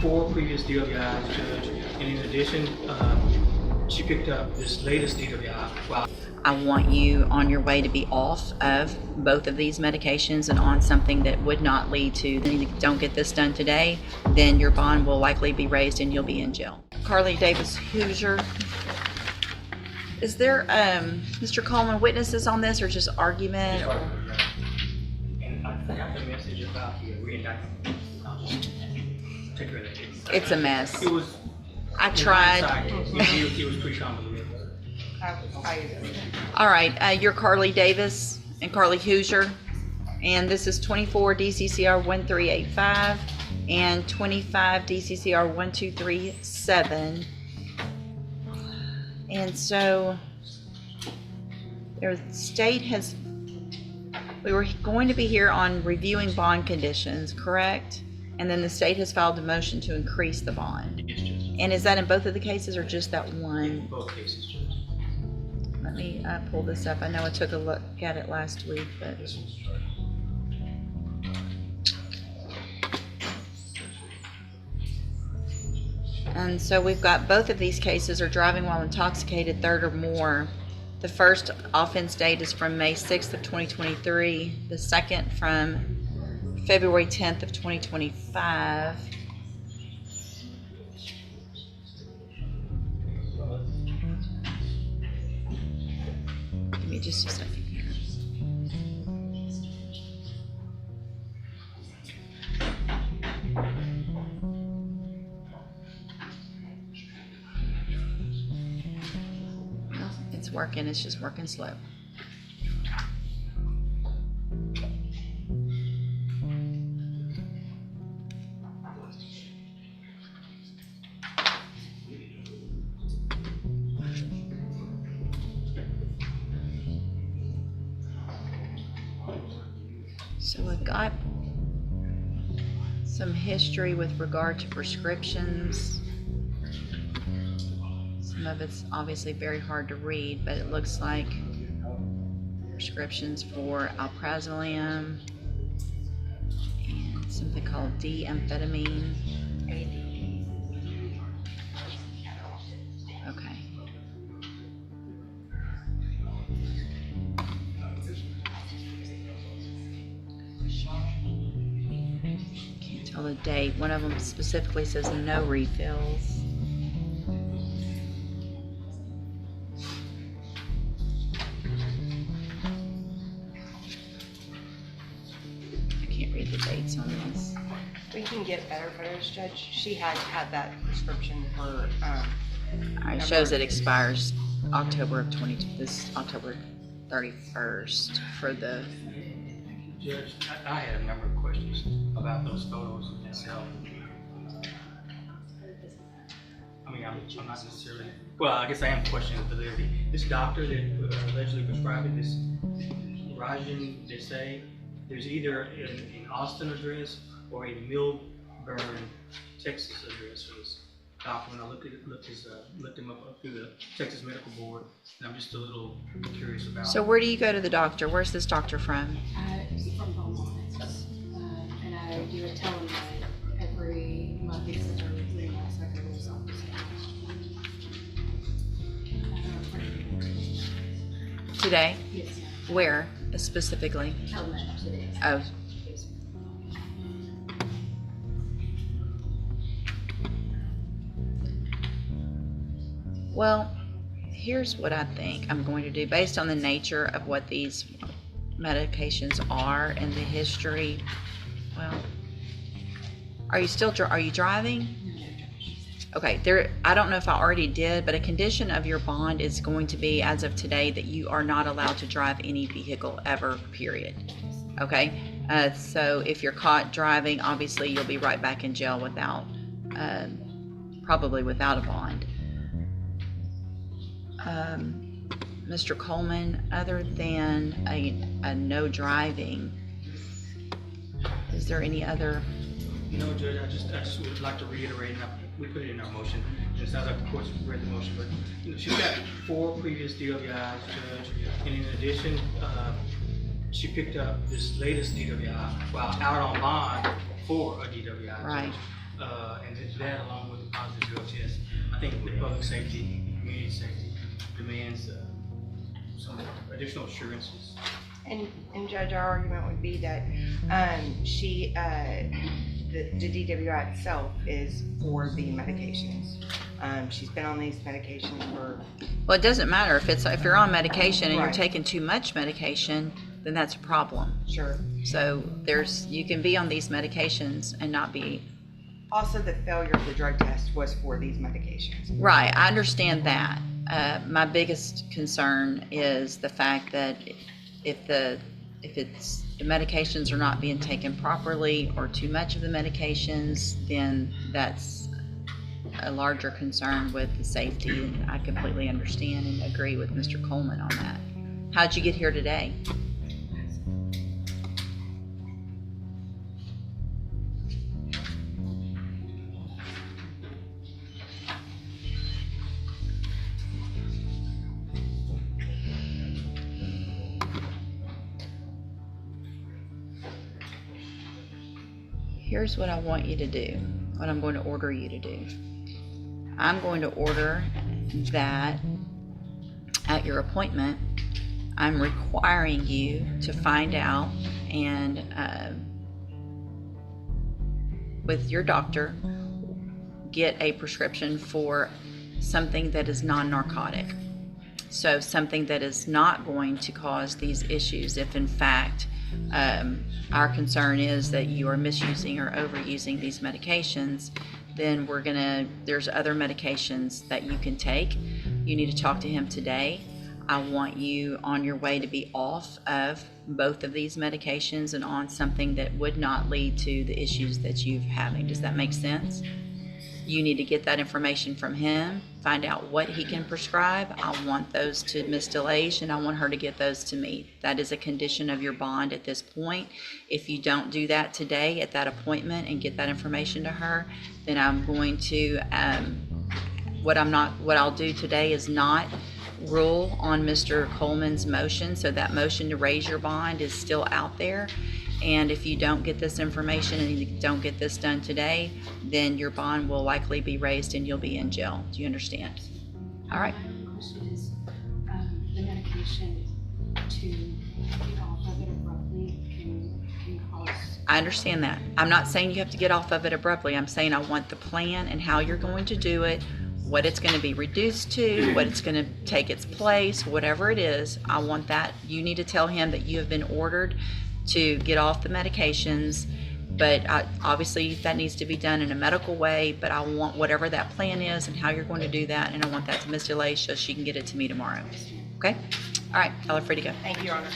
4 previous DWIs, Judge, and in addition, she picked up this latest DWI. Wow. I want you on your way to be off of both of these medications and on something that would not lead to, if you don't get this done today, then your bond will likely be raised and you'll be in jail. Carly Davis Hoosier. Is there, Mr. Coleman, witnesses on this or just argument? And I forgot the message about the reindictment. I'll just take care of that. It's a mess. It was. I tried. It was pretty convoluted. All right, you're Carly Davis and Carly Hoosier, and this is 24 DCCR 1385 and 25 DCCR 1237. And so their state has, we were going to be here on reviewing bond conditions, correct? And then the state has filed a motion to increase the bond. Yes, Judge. And is that in both of the cases or just that one? In both cases, Judge. Let me pull this up. I know I took a look at it last week, but This one's and so we've got both of these cases are driving while intoxicated, third or more. The first offense date is from May 6th of 2023. The second from February 10th of 2025. Give me just a second here. Well, it's working, it's just working slow. So we've got some history with regard to prescriptions. Some of it's obviously very hard to read, but it looks like prescriptions for alprazolam and something called D-amphetamine. Okay. Can't tell the date. One of them specifically says no refills. I can't read the dates on this. We can get better photos, Judge. She had that prescription for. All right, it shows it expires October of this October 31st for the. Judge, I had a number of questions about those photos myself. I mean, I'm not necessarily, well, I guess I am questioning the validity. This doctor that allegedly prescribed it, this Rajan Desai, there's either an Austin address or a Millburn, Texas address for this doctor. When I looked him up through the Texas Medical Board, and I'm just a little curious about. So where do you go to the doctor? Where's this doctor from? From courtmoments, and I do a telemed every month except for the last February's office. Today? Yes, Where specifically? telemed today. Oh. Well, here's what I think I'm going to do based on the nature of what these medications are and the history. Well, are you driving? Okay, I don't know if I already did, but a condition of your bond is going to be, as of today, that you are not allowed to drive any vehicle ever, period. Okay, so if you're caught driving, obviously you'll be right back in jail without, probably without a bond. Mr. Coleman, other than a no driving, is there any other? No, Judge, I just would like to reiterate, and we put it in our motion. It sounds like the court's read the motion, but she's got 4 previous DWIs, Judge, and in addition, she picked up this latest DWI while out on bond for a DWI, Right. Judge. And that, along with the positive drug test, I think the public safety, community safety demands some additional assurances. And Judge, our argument would be that the DWI itself is for the medications. She's been on these medications for, Well, it doesn't matter if you're on medication and you're Right. taking too much medication, then that's a problem. sure. So you can be on these medications and not be. Also, the failure of the drug test was for these medications. Right, I understand that. My biggest concern is the fact that if the medications are not being taken properly or too much of the medications, then that's a larger concern with the safety. And I completely understand and agree with Mr. Coleman on that. How'd you get here today? Here's what I want you to do, what I'm going to order you to do. I'm going to order that at your appointment, I'm requiring you to find out and with your doctor, get a prescription for something that is non-narcotic. So something that is not going to cause these issues if in fact our concern is that you are misusing or overusing these medications, then there's other medications that you can take. You need to talk to him today. I want you on your way to be off of both of these medications and on something that would not lead to the issues that you're having. Does that make sense? You need to get that information from him, find out what he can prescribe. I want those to Miss DeLage and I want her to get those to me. That is a condition of your bond at this point. If you don't do that today at that appointment and get that information to her, then I'm going to, what I'll do today is not rule on Mr. Coleman's motion. So that motion to raise your bond is still out there. And if you don't get this information and you don't get this done today, then your bond will likely be raised and you'll be in jail. Do you understand? All right. My question is, the medication to get off of it abruptly can cause. I understand that. I'm not saying you have to get off of it abruptly. I'm saying I want the plan and how you're going to do it, what it's going to be reduced to, what it's going to take its place, whatever it is. I want that. You need to tell him that you have been ordered to get off the medications, but obviously that needs to be done in a medical way, but I want whatever that plan is and how you're going to do that, and I want that to Ms. DeLay so she can get it to me tomorrow. Okay? All right, y'all are free to go. Thank you, Your Honor.